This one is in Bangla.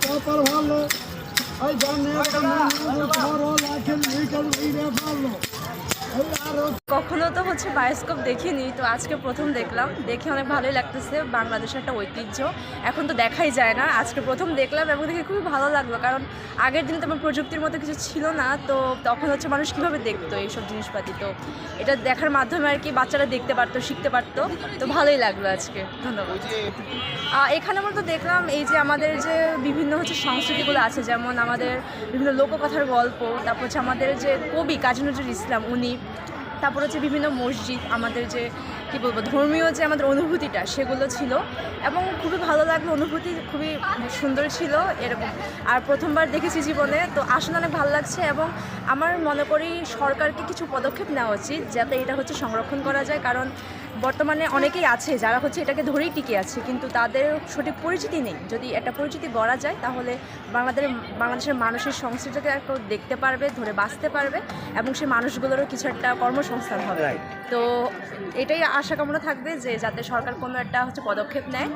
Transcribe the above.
কপাল ভালো ওই জানে বড় লাখের নিকল হইরে ভালো কখনো তো হচ্ছে বায়োস্কোপ দেখিনি, তো আজকে প্রথম দেখলাম, দেখে অনেক ভালোই লাগতেছে। বাংলাদেশের একটা ঐতিহ্য, এখন তো দেখাই যায় না, আজকে প্রথম দেখলাম এবং দেখে খুবই ভালো লাগলো। কারণ আগের দিনে তেমন প্রযুক্তির মতো কিছু ছিল না, তো তখন হচ্ছে মানুষ কীভাবে দেখতো এইসব জিনিসপাতি, তো এটা দেখার মাধ্যমে আর কি বাচ্চারা দেখতে পারতো, শিখতে পারতো, তো ভালোই লাগলো আজকে। ধন্যবাদ। এখানে মূলত দেখলাম এই যে আমাদের যে বিভিন্ন হচ্ছে সংস্কৃতিগুলো আছে, যেমন আমাদের বিভিন্ন লোককথার গল্প, তারপর হচ্ছে আমাদের যে কবি কাজী নজরুল ইসলাম উনি, তারপর হচ্ছে বিভিন্ন মসজিদ, আমাদের যে কী বলবো ধর্মীয় যে আমাদের অনুভূতিটা সেগুলো ছিল এবং খুবই ভালো লাগলো, অনুভূতি খুবই সুন্দর ছিল এরকম। আর প্রথমবার দেখেছি জীবনে, তো আসলে অনেক ভালো লাগছে এবং আমার মনে করি সরকারকে কিছু পদক্ষেপ নেওয়া উচিত যাতে এটা হচ্ছে সংরক্ষণ করা যায়। কারণ বর্তমানে অনেকেই আছে যারা হচ্ছে এটাকে ধরেই টিকে আছে, কিন্তু তাদের সঠিক পরিচিতি নেই। যদি একটা পরিচিতি গড়া যায় তাহলে বাংলাদেশের মানুষের সংস্কৃতিকে একটু দেখতে পারবে, ধরে বাঁচতে পারবে এবং সেই মানুষগুলোরও কিছু একটা কর্মসংস্থান হবে। তো এটাই আশা কামনা থাকবে যে যাতে সরকার কোনো একটা হচ্ছে পদক্ষেপ নেয়।